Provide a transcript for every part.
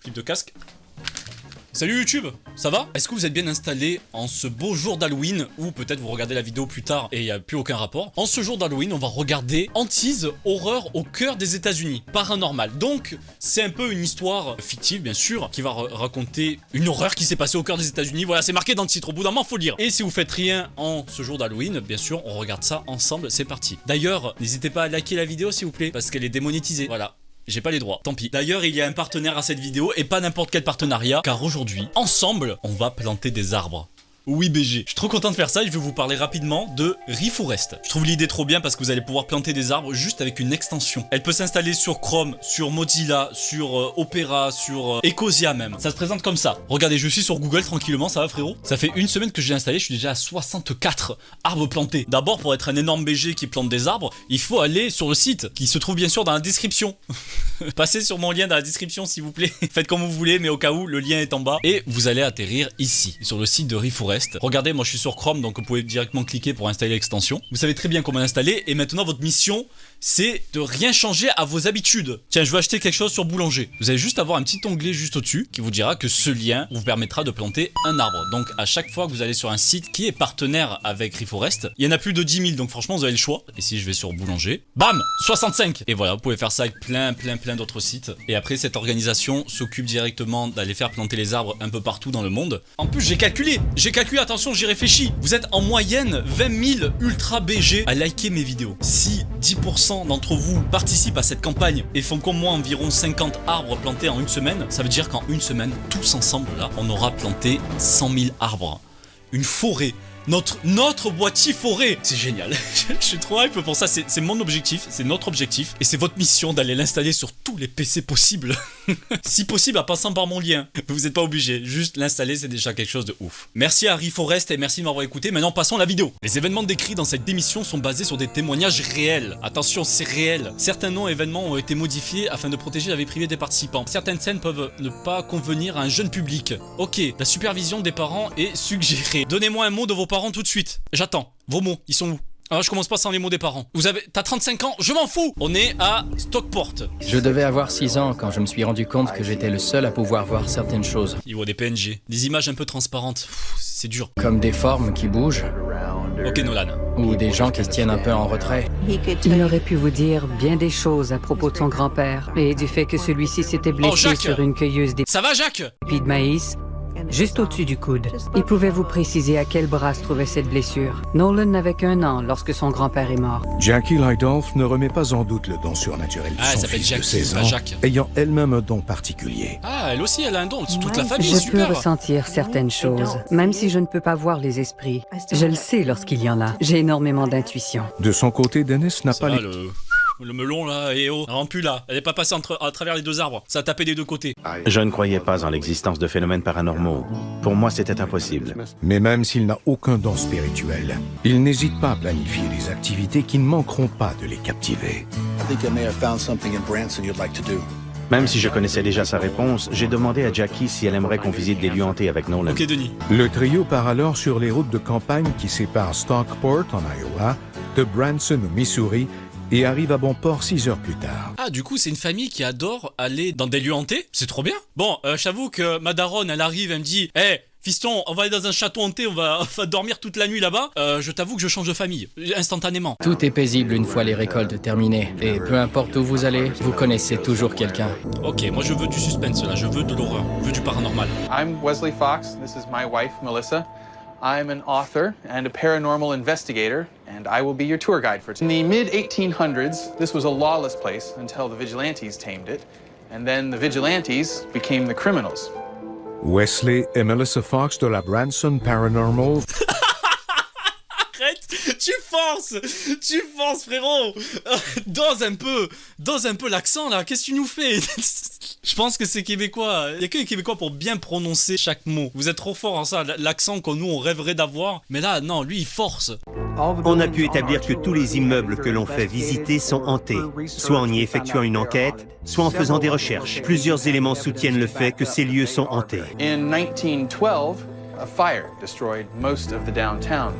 Flip de casque. Salut YouTube, ça va? Est-ce que vous êtes bien installé en ce beau jour d'Halloween? Ou peut-être vous regardez la vidéo plus tard et il n'y a plus aucun rapport. En ce jour d'Halloween, on va regarder Hantise, horreur au cœur des États-Unis, paranormal. Donc, c'est un peu une histoire fictive, bien sûr, qui va raconter une horreur qui s'est passée au cœur des États-Unis. Voilà, c'est marqué dans le titre, au bout d'un moment, faut lire. Et si vous faites rien en ce jour d'Halloween, bien sûr, on regarde ça ensemble, c'est parti. D'ailleurs, n'hésitez pas à liker la vidéo, s'il vous plaît, parce qu'elle est démonétisée. Voilà. J'ai pas les droits, tant pis. D'ailleurs, il y a un partenaire à cette vidéo et pas n'importe quel partenariat, car aujourd'hui, ensemble, on va planter des arbres. Oui BG, je suis trop content de faire ça et je vais vous parler rapidement de Reforest. Je trouve l'idée trop bien parce que vous allez pouvoir planter des arbres juste avec une extension. Elle peut s'installer sur Chrome, sur Mozilla, sur Opera, sur Ecosia même. Ça se présente comme ça. Regardez, je suis sur Google tranquillement, ça va frérot? Ça fait une semaine que j'ai installé, je suis déjà à 64 arbres plantés. D'abord, pour être un énorme BG qui plante des arbres, il faut aller sur le site qui se trouve bien sûr dans la description. Passez sur mon lien dans la description s'il vous plaît. Faites comme vous voulez, mais au cas où, le lien est en bas. Et vous allez atterrir ici, sur le site de Reforest. Regardez, moi je suis sur Chrome, donc vous pouvez directement cliquer pour installer l'extension. Vous savez très bien comment l'installer et maintenant votre mission c'est de rien changer à vos habitudes. Tiens, je vais acheter quelque chose sur Boulanger. Vous allez juste avoir un petit onglet juste au-dessus qui vous dira que ce lien vous permettra de planter un arbre. Donc à chaque fois que vous allez sur un site qui est partenaire avec Reforest, il y en a plus de 10 000, donc franchement vous avez le choix. Et si je vais sur Boulanger, bam, 65. Et voilà, vous pouvez faire ça avec plein d'autres sites. Et après cette organisation s'occupe directement d'aller faire planter les arbres un peu partout dans le monde. En plus j'ai calculé, attention, j'y réfléchis. Vous êtes en moyenne 20 000 ultra BG à liker mes vidéos. Si 10% d'entre vous participent à cette campagne et font comme moi environ 50 arbres plantés en une semaine, ça veut dire qu'en une semaine, tous ensemble là, on aura planté 100 000 arbres. Une forêt. Notre boîtier forêt. C'est génial. Je suis trop hype pour ça. C'est mon objectif. C'est notre objectif. Et c'est votre mission d'aller l'installer sur tous les PC possibles. Si possible, en passant par mon lien. Vous n'êtes pas obligé. Juste l'installer, c'est déjà quelque chose de ouf. Merci à Reforest et merci de m'avoir écouté. Maintenant, passons à la vidéo. Les événements décrits dans cette émission sont basés sur des témoignages réels. Attention, c'est réel. Certains noms et événements ont été modifiés afin de protéger la vie privée des participants. Certaines scènes peuvent ne pas convenir à un jeune public. Ok, la supervision des parents est suggérée. Donnez-moi un mot de vos parents tout de suite. J'attends. Vos mots, ils sont où? Alors je commence pas sans les mots des parents. T'as 35 ans, je m'en fous. On est à Stockport. Je devais avoir 6 ans quand je me suis rendu compte que j'étais le seul à pouvoir voir certaines choses. Il voit des PNG, des images un peu transparentes. C'est dur. Comme des formes qui bougent. Ok Nolan. Ou des gens qui se tiennent un peu en retrait. Il aurait pu vous dire bien des choses à propos de son grand-père et du fait que celui-ci s'était blessé sur une cueilleuse Ça va Jacques? d'épis de maïs. Juste au-dessus du coude. Il pouvait vous préciser à quel bras se trouvait cette blessure. Nolan n'avait qu'1 an lorsque son grand-père est mort. Jackie Lydolf ne remet pas en doute le don surnaturel de elle son s'appelle fils Jackie, de 16 pas ans, Jacques. ayant elle-même un don particulier. Ah, elle aussi, elle a un don. Toute la famille, Je super. peux ressentir certaines choses, même si je ne peux pas voir les esprits. Je le sais lorsqu'il y en a. J'ai énormément d'intuition. De son côté, Dennis n'a Ça pas va, le melon là, et oh, elle rentre plus là. Elle est pas passée à travers les deux arbres. Ça a tapé des deux côtés. Je ne croyais pas en l'existence de phénomènes paranormaux. Pour moi, c'était impossible. Mais même s'il n'a aucun don spirituel, il n'hésite pas à planifier des activités qui ne manqueront pas de les captiver. Même si je connaissais déjà sa réponse, j'ai demandé à Jackie si elle aimerait qu'on visite des lieux hantés avec Nolan. Ok Denis. Le trio part alors sur les routes de campagne qui séparent Stockport, en Iowa, de Branson, au Missouri, et arrive à bon port 6 heures plus tard. Ah, du coup, c'est une famille qui adore aller dans des lieux hantés. C'est trop bien. Bon, j'avoue que ma daronne, elle arrive, elle me dit « Hey, fiston, on va aller dans un château hanté, on va dormir toute la nuit là-bas. » Je t'avoue que je change de famille, instantanément. Tout est paisible une fois les récoltes terminées. Et peu importe où vous allez, vous connaissez toujours quelqu'un. Ok, moi je veux du suspense là, je veux de l'horreur, je veux du paranormal. I'm Wesley Fox. This is my wife, Melissa. I'm an author and a paranormal investigator, and I will be your tour guide for today. In the mid-1800s, this was a lawless place until the vigilantes tamed it, and then the vigilantes became the criminals. Wesley et Melissa Fox de la Branson Paranormal. Arrête, tu forces frérot. Dose un peu l'accent là, qu'est-ce que tu nous fais? Je pense que c'est québécois, il y a que les Québécois pour bien prononcer chaque mot. Vous êtes trop fort en ça, l'accent que nous on rêverait d'avoir, mais là non, lui il force. On a pu établir que tous les immeubles que l'on fait visiter sont hantés, soit en y effectuant une enquête, soit en faisant des recherches. Plusieurs éléments soutiennent le fait que ces lieux sont hantés. In 1912, a fire destroyed most of the downtown.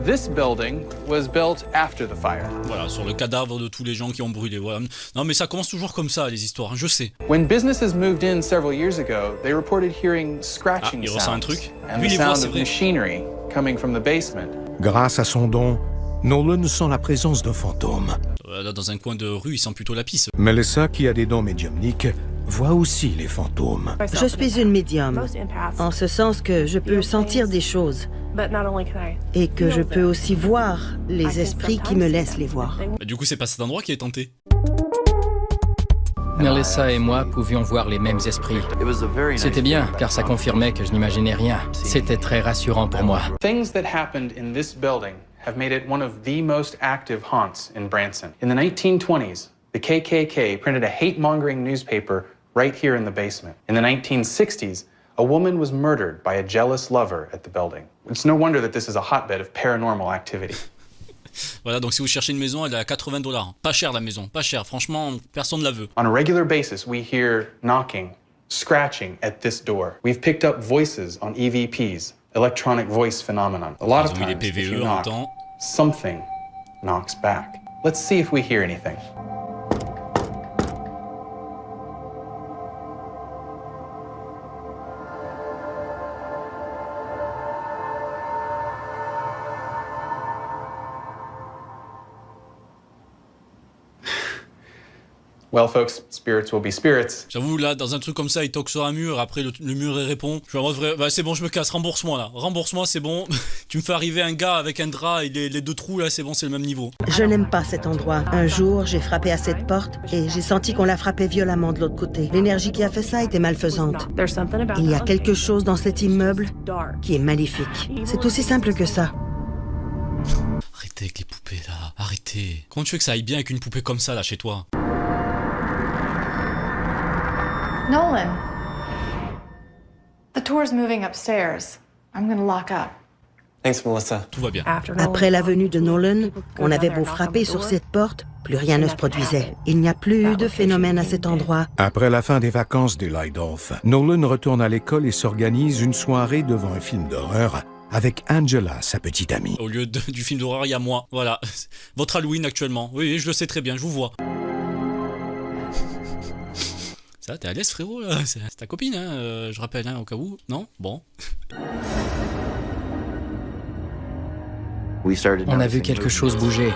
This building was built after the fire. Voilà, sur le cadavre de tous les gens qui ont brûlé. Voilà. Non, mais ça commence toujours comme ça, les histoires, hein, je sais. When businesses moved in several years ago, they reported hearing scratching il ressent un sounds truc. and Lui, the il les voit, sound c'est of vrai. machinery coming from the basement. Grâce à son don, Nolan sent la présence d'un fantôme. Là, dans un coin de rue, il sent plutôt la pisse. Melissa, qui a des dons médiumniques, voit aussi les fantômes. Je suis une médium, en ce sens que je peux sentir des choses et que je peux aussi voir les esprits qui me laissent les voir. Bah, du coup, c'est pas cet endroit qui est tenté. Melissa et moi pouvions voir les mêmes esprits. C'était bien, car ça confirmait que je n'imaginais rien. C'était très rassurant pour moi. Things that happened in this building have made it one of the most active haunts in Branson. In the 1920s, the KKK printed a hate-mongering newspaper right here in the basement. In the 1960s, a woman was murdered by a jealous lover at the building. It's no wonder that this is a hotbed of paranormal activity. Voilà, donc si vous cherchez une maison, elle est à $80. Pas cher la maison, pas cher. Franchement, personne ne la veut. On a regular basis, we hear knocking, scratching at this door. We've picked up voices on EVPs, electronic voice phenomenon. A lot Ils of ont mis les times, if PVE you en même knock, temps. something knocks back. Let's see if we hear anything. Well, folks, spirits will be spirits. J'avoue, là, dans un truc comme ça, il toque sur un mur, après le mur il répond. Je suis en mode vrai, bah, c'est bon, je me casse, rembourse-moi là. Rembourse-moi, c'est bon. Tu me fais arriver un gars avec un drap et les deux trous là, c'est bon, c'est le même niveau. Je n'aime pas cet endroit. Un jour, j'ai frappé à cette porte et j'ai senti qu'on la frappait violemment de l'autre côté. L'énergie qui a fait ça était malfaisante. Il y a quelque chose dans cet immeuble qui est maléfique. C'est aussi simple que ça. Arrêtez avec les poupées là, arrêtez. Comment tu veux que ça aille bien avec une poupée comme ça là chez toi? Nolan, the tour's moving upstairs. I'm gonna lock up. Thanks, Melissa. Tout va bien. Après la venue de Nolan, on avait beau frapper sur cette porte, plus rien ne se produisait. Il n'y a plus de phénomène à cet endroit. Après la fin des vacances des Lydolf, Nolan retourne à l'école et s'organise une soirée devant un film d'horreur avec Angela, sa petite amie. Au lieu du film d'horreur, il y a moi. Voilà. Votre Halloween actuellement. Oui, je le sais très bien, je vous vois. Ça, t'es à l'aise, frérot, là. C'est ta copine, hein, je rappelle, hein, au cas où. Non? Bon. On a vu quelque chose bouger.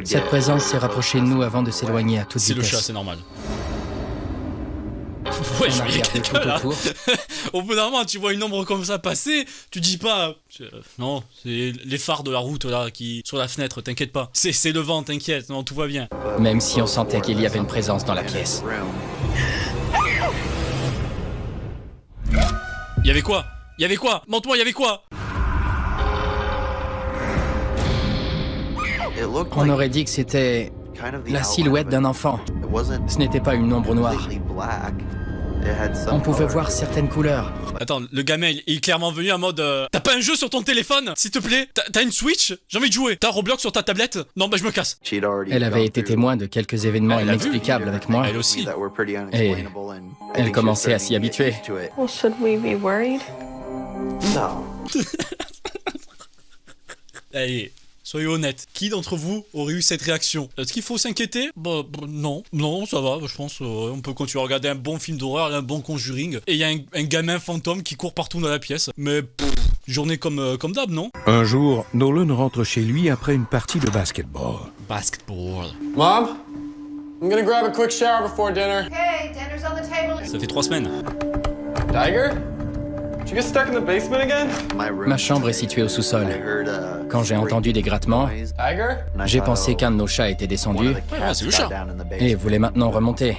Cette présence s'est rapprochée de nous avant de s'éloigner à toute C'est le vitesse. chat, c'est normal. Ouais, je On a voyais regardé quelqu'un tout là. autour. Au bout d'un moment, tu vois une ombre comme ça passer, tu dis pas. Non, c'est les phares de la route là qui sur la fenêtre, t'inquiète pas. C'est le vent, t'inquiète, non, tout va bien. Même si on sentait qu'il y avait une présence dans la pièce. Il y avait quoi? Il y avait quoi? Montre-moi, il y avait quoi? On aurait dit que c'était la silhouette d'un enfant. Ce n'était pas une ombre noire. On pouvait voir certaines couleurs. Attends, le gamin, il est clairement venu en mode t'as pas un jeu sur ton téléphone, s'il te plaît? T'as une Switch? J'ai envie de jouer. T'as Roblox sur ta tablette? Non, bah je me casse. Elle avait été témoin de quelques événements Elle a vu. inexplicables avec moi. Elle aussi. Et elle commençait à s'y habituer. Well, should we be worried? Allez, soyez honnêtes. Qui d'entre vous aurait eu cette réaction? Est-ce qu'il faut s'inquiéter? Bah, non. Non, ça va, je pense. On peut continuer à regarder un bon film d'horreur, un bon Conjuring. Et il y a un gamin fantôme qui court partout dans la pièce. Mais, journée comme d'hab, non? Un jour, Nolan rentre chez lui après une partie de basketball. Basketball. Mom? I'm gonna grab a quick shower before dinner. Hey, dinner's on the table. Ça fait 3 semaines. Tiger? Did you get stuck in the basement again? Ma chambre est située au sous-sol. Quand j'ai entendu des grattements, Tiger? j'ai pensé qu'un de nos chats était descendu Ah, c'est le chat. et voulait maintenant remonter.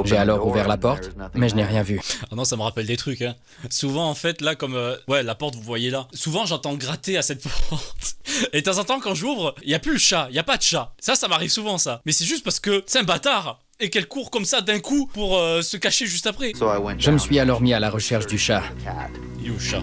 J'ai alors ouvert la porte, mais je n'ai rien vu. Ah non, ça me rappelle des trucs, hein. Souvent, en fait, là, comme... ouais, la porte, vous voyez là. Souvent, j'entends gratter à cette porte. Et de temps en temps, quand j'ouvre, il n'y a plus le chat. Il n'y a pas de chat. Ça m'arrive souvent, ça. Mais c'est juste parce que c'est un bâtard. Et qu'elle court comme ça d'un coup pour se cacher juste après. Je me suis alors mis à la recherche du chat. Il est où le chat?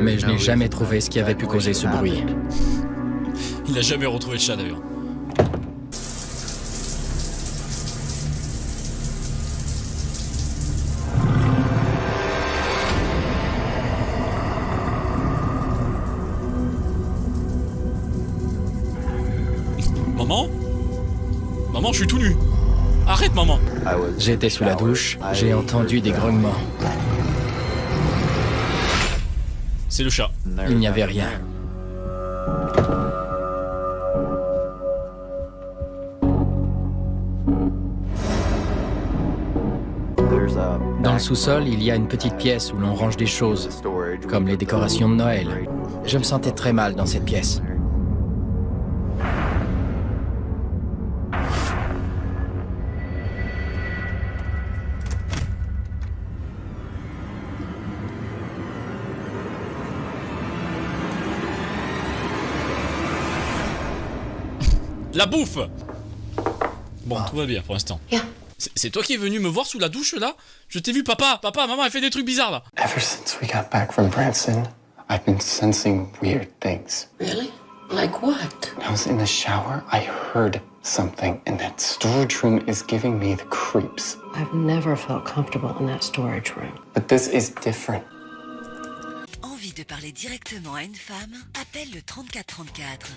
mais je n'ai jamais trouvé ce qui avait pu causer ce bruit. Il n'a jamais retrouvé le chat d'ailleurs. Maman? Maman, je suis tout nu. Arrête, maman. J'étais sous la douche, j'ai entendu des grognements. C'est le chat. Il n'y avait rien. Dans le sous-sol, il y a une petite pièce où l'on range des choses, comme les décorations de Noël. Je me sentais très mal dans cette pièce. La bouffe. Bon, tout va bien pour l'instant. C'est toi qui es venu me voir sous la douche là? Je t'ai vu, papa, maman, elle fait des trucs bizarres là. Ever since we got back from Branson, I've been sensing weird things. Really? Like what? When I was in the shower, I heard something, and that storage room is giving me the creeps. I've never felt comfortable in that storage room. But this is different. Envie de parler directement à une femme? Appelle le 3434.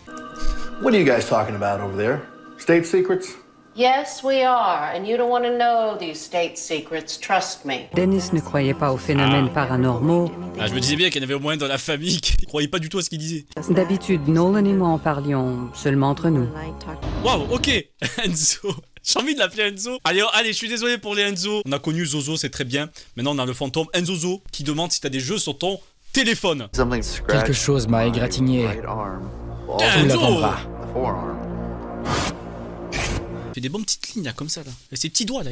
What are you guys talking about over there? State secrets? Yes, we are, and you don't want to know these state secrets, trust me. Dennis ne croyait pas aux phénomènes paranormaux. Ah, je me disais bien qu'il y en avait au moins dans la famille qui ne croyait pas du tout à ce qu'il disait. D'habitude, Nolan et moi en parlions seulement entre nous. Waouh, ok. Enzo. J'ai envie de l'appeler Enzo. Allez, je suis désolé pour les Enzo. On a connu Zozo, c'est très bien. Maintenant, on a le fantôme Enzozo qui demande si t'as des jeux sur ton téléphone. Quelque chose m'a égratigné. Tout l'avant-bras. Fait des bonnes petites lignes là, comme ça là. Et ses petits doigts là.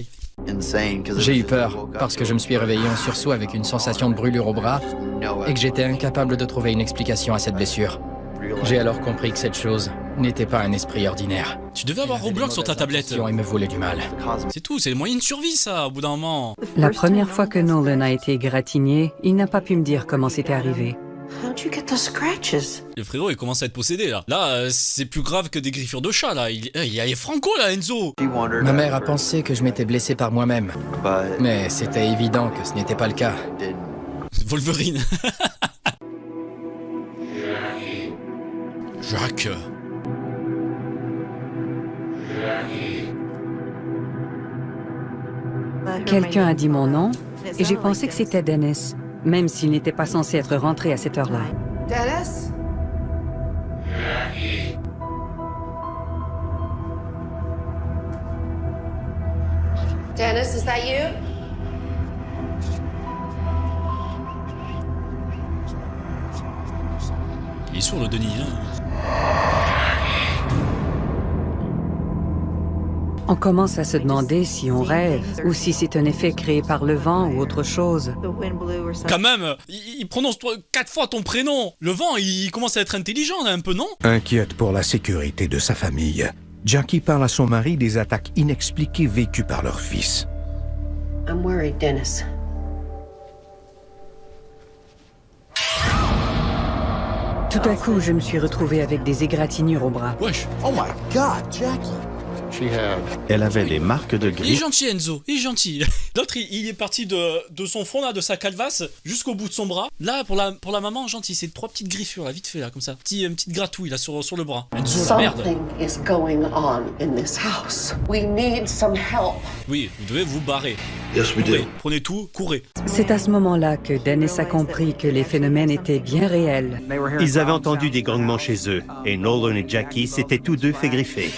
J'ai eu peur parce que je me suis réveillé en sursaut avec une sensation de brûlure au bras et que j'étais incapable de trouver une explication à cette blessure. J'ai alors compris que cette chose n'était pas un esprit ordinaire. Tu devais avoir Roblox sur ta tablette. Et me voulait du mal. C'est tout, c'est le moyen de survie ça, au bout d'un moment. La première fois que Nolan a été égratigné, il n'a pas pu me dire comment c'était arrivé. How'd you get the scratches? Le frérot il commence à être possédé là. Là c'est plus grave que des griffures de chat là. Il y a Franco là, Enzo. Ma mère a pensé que je m'étais blessé par moi-même. Mais c'était évident que ce n'était pas le cas. Wolverine. Jacques. Quelqu'un a dit mon nom et j'ai pensé que c'était Dennis, même s'il n'était pas censé être rentré à cette heure-là. Dennis? Dennis, is that you? Il est sourd le Denis hein. On commence à se demander si on rêve ou si c'est un effet créé par le vent ou autre chose. Quand même, il prononce 4 fois ton prénom. Le vent, il commence à être intelligent là, un peu, non? Inquiète pour la sécurité de sa famille, Jackie parle à son mari des attaques inexpliquées vécues par leur fils. I'm worried, Dennis. Tout à coup, je me suis retrouvée avec des égratignures au bras. Wesh. Oh my God, Jackie! Elle avait des marques de Il est griffes. gentil Enzo, il est gentil. L'autre il est parti de son front là, de sa calvasse, jusqu'au bout de son bras. Là pour la maman, gentil, c'est 3 petites griffures là, vite fait là, comme ça. Une petite gratouille là sur le bras. Enzo, la merde. Something is going on in this house. We need some help. Oui, vous devez vous barrer. Yes, we do. Prenez tout, courez. C'est à ce moment-là que Dennis a compris que les phénomènes étaient bien réels. Ils avaient entendu des grognements chez eux, et Nolan et Jackie s'étaient tous deux fait griffer.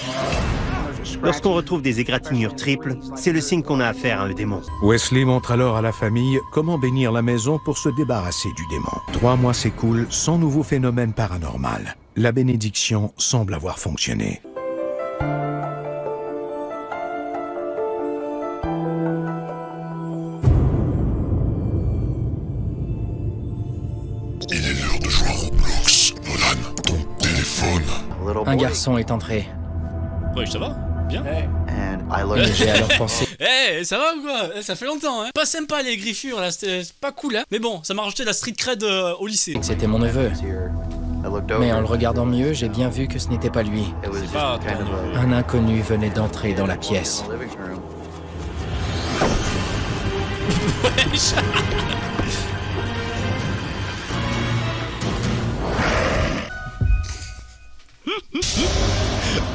Lorsqu'on retrouve des égratignures triples, c'est le signe qu'on a affaire à un démon. Wesley montre alors à la famille comment bénir la maison pour se débarrasser du démon. 3 mois s'écoulent sans nouveau phénomène paranormal. La bénédiction semble avoir fonctionné. Il est l'heure de jouer à Roblox. Nolan, ton téléphone. Un garçon est entré. Ouais, ça va? Bien. Et j'ai alors pensé... Ça va ou quoi? Ça fait longtemps, hein. Pas sympa les griffures, là, c'était pas cool, hein. Mais bon, ça m'a rajouté la street cred au lycée. C'était mon neveu. Mais en le regardant mieux, j'ai bien vu que ce n'était pas lui. C'est pas ton neveu. Un inconnu venait d'entrer dans la pièce.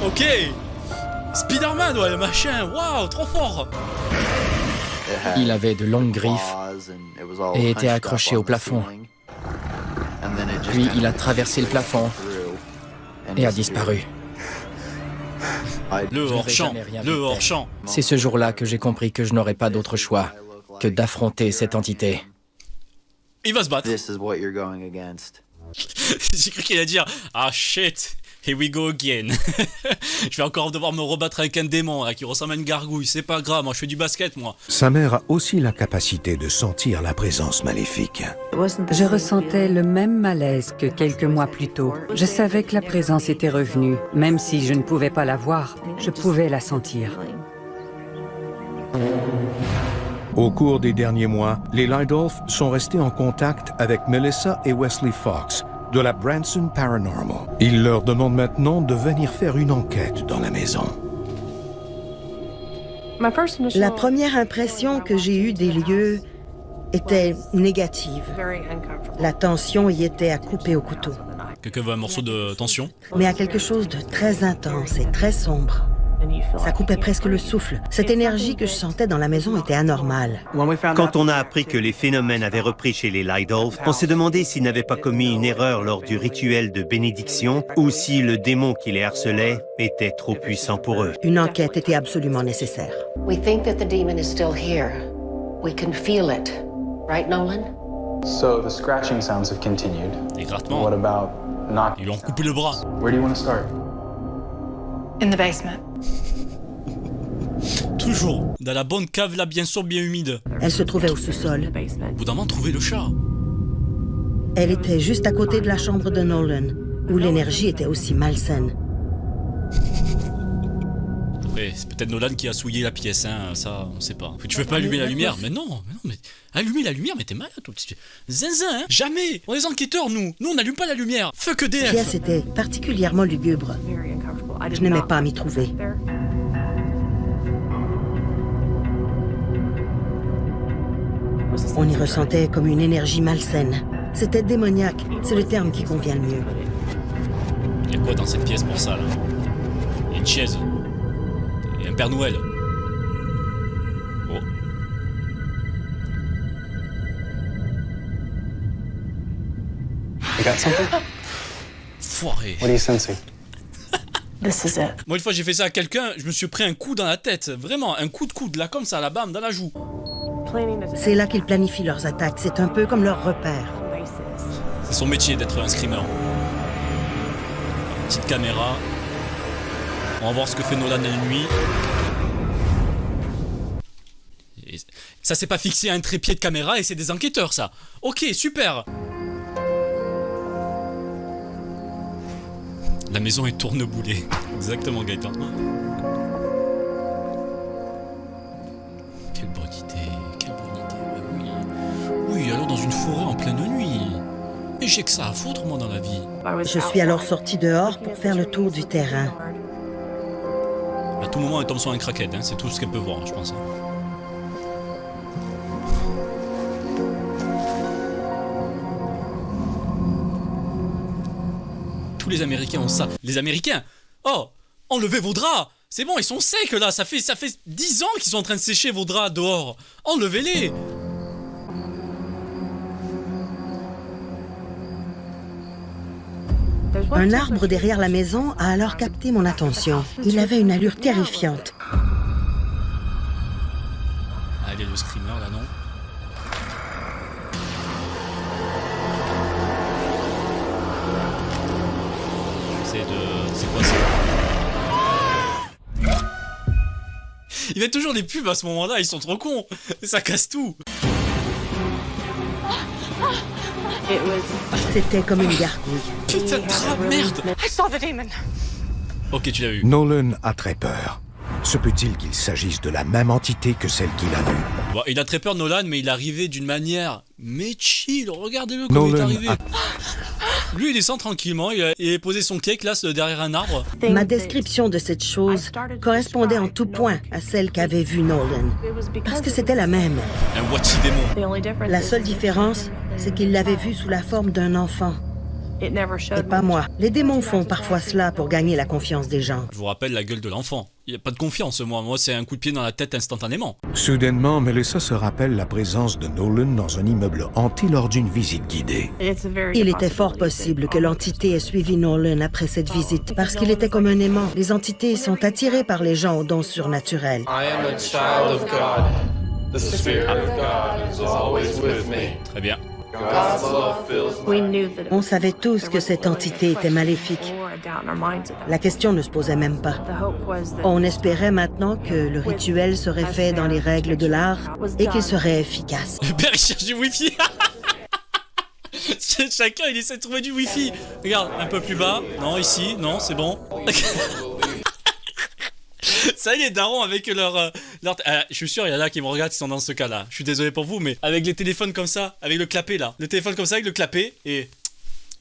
Ok. Spider-Man, ouais, le machin, waouh, trop fort. Il avait de longues griffes et était accroché au plafond. Puis il a traversé le plafond et a disparu. Le hors-champ, le hors-champ. C'est ce jour-là que j'ai compris que je n'aurais pas d'autre choix que d'affronter cette entité. Il va se battre. J'ai cru qu'il allait dire « Ah shit, here we go again ». Je vais encore devoir me rebattre avec un démon là, qui ressemble à une gargouille. C'est pas grave, moi je fais du basket, moi. Sa mère a aussi la capacité de sentir la présence maléfique. Je ressentais le même malaise que quelques mois plus tôt. Je savais que la présence était revenue. Même si je ne pouvais pas la voir, je pouvais la sentir. Au cours des derniers mois, les Lydolf sont restés en contact avec Melissa et Wesley Fox de la Branson Paranormal. Ils leur demandent maintenant de venir faire une enquête dans la maison. La première impression que j'ai eue des lieux était négative. La tension y était à couper au couteau. Quelqu'un veut un morceau de tension? Mais à quelque chose de très intense et très sombre. Ça coupait presque le souffle. Cette énergie que je sentais dans la maison était anormale. Quand on a appris que les phénomènes avaient repris chez les Lydolf, on s'est demandé s'ils n'avaient pas commis une erreur lors du rituel de bénédiction ou si le démon qui les harcelait était trop puissant pour eux. Une enquête était absolument nécessaire. We think that the demon is still here. We can feel it. Right, Nolan? So the scratching sounds have continued. Des grattements. What about not? Ils lui ont coupé le bras. Where do you want to start? In the basement. Toujours dans la bonne cave là, bien sûr, bien humide. Elle se trouvait au sous-sol. Au bout d'un moment, trouver le chat. Elle était juste à côté de la chambre de Nolan, où l'énergie était aussi malsaine. Après, c'est peut-être Nolan qui a souillé la pièce, hein, ça, on sait pas. Tu veux pas allumer la lumière? Mais non, mais allumer la lumière, mais t'es malade, toi. Zinzin, hein? Jamais. On est enquêteurs, nous. Nous, on n'allume pas la lumière. Fuck EDF. La pièce était particulièrement lugubre. Je n'aimais pas m'y trouver. On y ressentait comme une énergie malsaine. C'était démoniaque, c'est le terme qui convient le mieux. Il y a quoi dans cette pièce pour ça, là? Il y a une chaise. Et un Père Noël. Oh. You got something? Foiré. What are you sensing? This is it. Moi, une fois, j'ai fait ça à quelqu'un, je me suis pris un coup dans la tête. Vraiment, un coup de coude, là, comme ça, la bam, dans la joue. C'est là qu'ils planifient leurs attaques, c'est un peu comme leur repère. C'est son métier d'être un screamer. Petite caméra. On va voir ce que fait Nolan la nuit. Et ça, c'est pas fixé à un trépied de caméra et c'est des enquêteurs, ça. Ok, super. La maison est tourneboulée. Exactement, Gaëtan. Quelle bonne idée, quelle bonne idée. Oui. Oui, alors dans une forêt en pleine nuit. Mais j'ai que ça à foutre, moi, dans la vie. Je suis alors sortie dehors pour faire le tour du terrain. À tout moment, elle tombe sur un crackhead, hein. C'est tout ce qu'elle peut voir, je pense. Tous les Américains ont ça. Les Américains? Oh, enlevez vos draps. C'est bon, ils sont secs là. Ça fait 10 ans qu'ils sont en train de sécher vos draps dehors. Enlevez-les. Un arbre derrière la maison a alors capté mon attention. Il avait une allure terrifiante. Allez, le screamer là, non? C'est quoi ça? Il y a toujours des pubs à ce moment-là, ils sont trop cons. Ça casse tout. C'était comme une gargouille. Putain de merde. I saw the demon. Ok, tu l'as vu. Nolan a très peur. Se peut-il qu'il s'agisse de la même entité que celle qu'il a vue? Bon, il a très peur Nolan, mais il est arrivé d'une manière... Mais chill, regardez-le comment il est arrivé. Lui, il descend tranquillement, il a posé son cake là derrière un arbre. Ma description de cette chose correspondait en tout point à celle qu'avait vue Nolan. Parce que c'était la même. Un Wati démon. La seule différence, c'est qu'il l'avait vue sous la forme d'un enfant. Et pas moi. Les démons font parfois cela pour gagner la confiance des gens. Je vous rappelle la gueule de l'enfant. Il n'y a pas de confiance, moi c'est un coup de pied dans la tête instantanément. Soudainement, Melissa se rappelle la présence de Nolan dans un immeuble hanté lors d'une visite guidée. Il était fort possible que l'entité ait suivi Nolan après cette visite, parce qu'il était comme un aimant. Les entités sont attirées par les gens aux dons surnaturels. Très bien. On savait tous que cette entité était maléfique. La question ne se posait même pas. On espérait maintenant que le rituel serait fait dans les règles de l'art et qu'il serait efficace. Le père il cherche du wifi. Chacun il essaie de trouver du wifi. Regarde, un peu plus bas. Non, ici, non, c'est bon. Ça y est, les darons avec leur je suis sûr, il y en a qui me regardent qui sont dans ce cas-là. Je suis désolé pour vous, mais avec les téléphones comme ça, avec le clapet là. Le téléphone comme ça avec le clapet et...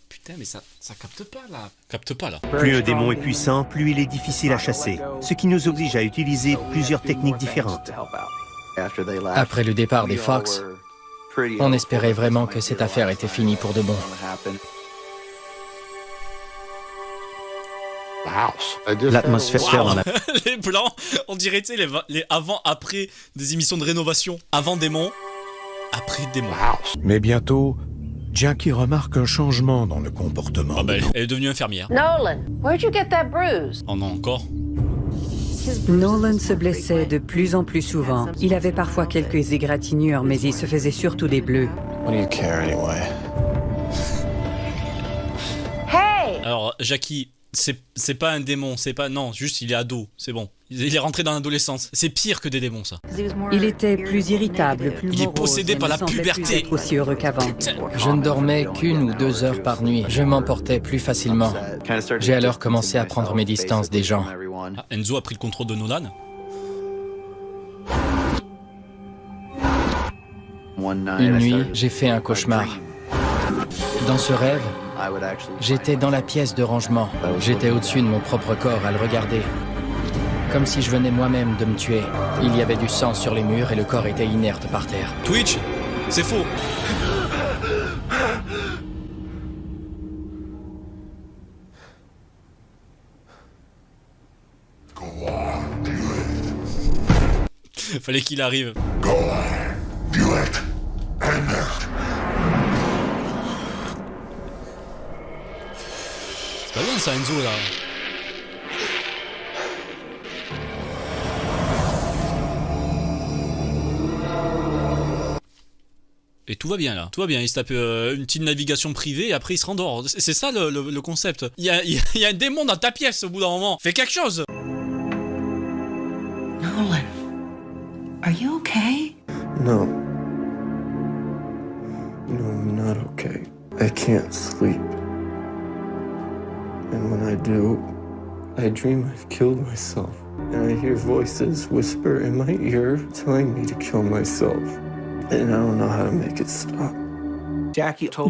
Putain, mais ça capte pas là. Capte pas là. Plus un démon est puissant, plus il est difficile à chasser. Ce qui nous oblige à utiliser plusieurs techniques différentes. Après le départ des Fox, on espérait vraiment que cette affaire était finie pour de bon. L'atmosphère dans la... Les blancs, on dirait, tu sais, les avant-après des émissions de rénovation. Avant démon, après démon. Mais bientôt, Jackie remarque un changement dans le comportement. Ah ben, elle est devenue infirmière. Nolan, where'd you get that bruise? Oh non, encore. Nolan se blessait de plus en plus souvent. Il avait parfois quelques égratignures, mais il se faisait surtout des bleus. What do you care anyway? Hey! Alors, Jackie... C'est pas un démon, c'est pas... Non, juste il est ado, c'est bon. Il est rentré dans l'adolescence. C'est pire que des démons, ça. Il était plus irritable, plus morose. Il est possédé par la puberté. Aussi heureux qu'avant. Je ne dormais qu'1 ou 2 heures par nuit. Je m'emportais plus facilement. J'ai alors commencé à prendre mes distances des gens. Ah, Enzo a pris le contrôle de Nolan. Une nuit, j'ai fait un cauchemar. Dans ce rêve, j'étais dans la pièce de rangement. J'étais au-dessus de mon propre corps à le regarder. Comme si je venais moi-même de me tuer. Il y avait du sang sur les murs et le corps était inerte par terre. Twitch, c'est faux. Fallait qu'il arrive. C'est pas bien ça, Enzo, là. Et tout va bien là, tout va bien, il se tape une petite navigation privée et après il se rendort. C'est ça le concept. Il y a un démon dans ta pièce au bout d'un moment. Fais quelque chose. Nolan, are you okay? No. No, I'm not okay. I can't sleep. And when I do, I dream I've killed myself. And I hear voices whisper in my ear telling me to kill myself. And I don't know how to make it stop.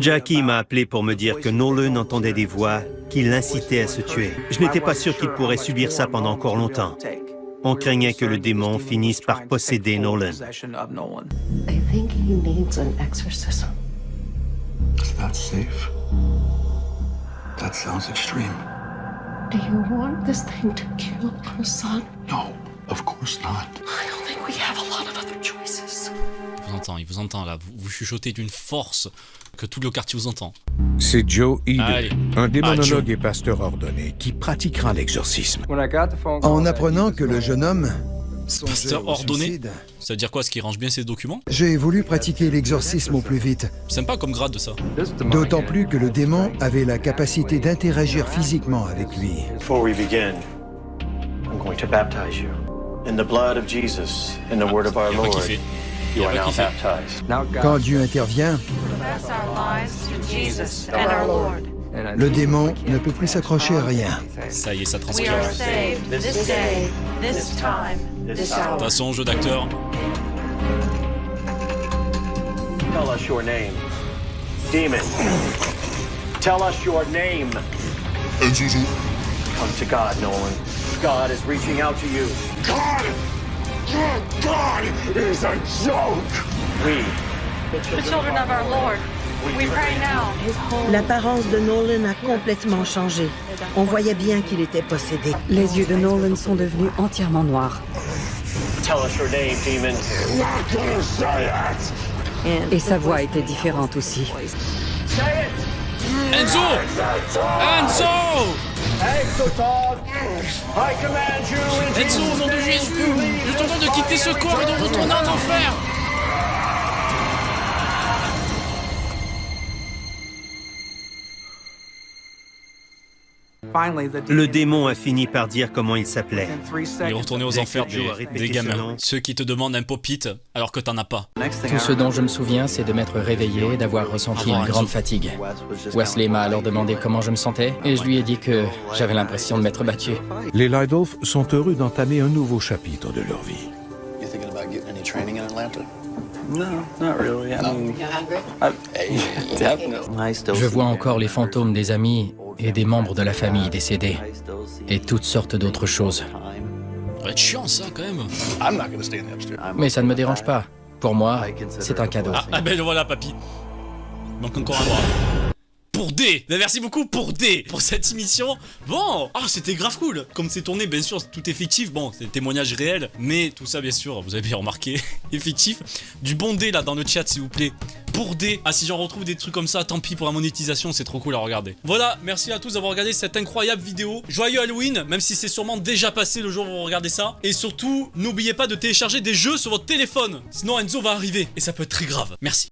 Jackie m'a appelé pour me dire que Nolan entendait des voix qui l'incitaient à se tuer. Je n'étais pas sûr qu'il pourrait subir ça pendant encore longtemps. On craignait que le démon finisse par posséder Nolan. I think he needs an exorcism. Is that safe? That sounds extreme. Do you want this thing to kill our son? No, of course not. I don't think we have a lot of other choices. Il vous entend là, vous chuchotez d'une force que tout le quartier vous entend. C'est Joe Eden, Allez. un démonologue et pasteur ordonné qui pratiquera l'exorcisme. En apprenant que le jeune homme Pasteur ordonné, ça veut dire quoi, ce qui range bien ses documents? J'ai voulu pratiquer l'exorcisme au plus vite. Sympa comme grade de ça. D'autant plus que le démon avait la capacité d'interagir physiquement avec lui. Before we begin, I'm going to baptize you in the blood of Jesus, in the word of our Lord. You are now baptized. Quand Dieu intervient, Le démon ne peut plus s'accrocher à rien. Ça y est, ça transpire. We are saved this day, this time, this De hour. toute façon, jeu d'acteur. Tell us your name. Demon. Tell us your name. Come to God, Nolan. God is reaching out to you. God is a joke. We, The children of our Lord, we pray now. L'apparence de Nolan a complètement changé. On voyait bien qu'il était possédé. Les yeux de Nolan sont devenus entièrement noirs. tell us your name, demon. Not gonna say it. Et sa voix était différente aussi. Say it. Enzo! Enzo! Exotog, I command you in Enzo, au nom de Jésus, je t'ordonne de quitter ce corps et de retourner en enfer! Le démon a fini par dire comment il s'appelait. Il est retourné aux enfers des gamins. Ceux qui te demandent un pop-it alors que t'en as pas. Tout ce dont je me souviens, c'est de m'être réveillé et d'avoir ressenti une grande fatigue. Wesley m'a alors demandé comment je me sentais et je lui ai dit que j'avais l'impression de m'être battu. Les Lydolf sont heureux d'entamer un nouveau chapitre de leur vie. You thinking about getting any training in Atlanta? No, not really. I mean, You hungry? definitely. Je vois encore les fantômes des amis et des membres de la famille décédés et toutes sortes d'autres choses. Ça va être chiant ça quand même. I'm not gonna stay in the upstairs. Mais ça ne me dérange pas. Pour moi, c'est un cadeau. Ah ben voilà papy. Il manque encore un bras. Pour D. Merci beaucoup pour D pour cette émission. Bon, c'était grave cool. Comme c'est tourné, bien sûr, tout est fictif. Bon, c'est des témoignages réels, mais tout ça, bien sûr, vous avez bien remarqué, est fictif. Du bon D là dans le chat, s'il vous plaît. Pour D. Ah, si j'en retrouve des trucs comme ça, tant pis pour la monétisation, c'est trop cool à regarder. Voilà, merci à tous d'avoir regardé cette incroyable vidéo. Joyeux Halloween, même si c'est sûrement déjà passé le jour où vous regardez ça. Et surtout, n'oubliez pas de télécharger des jeux sur votre téléphone. Sinon, Enzo va arriver et ça peut être très grave. Merci.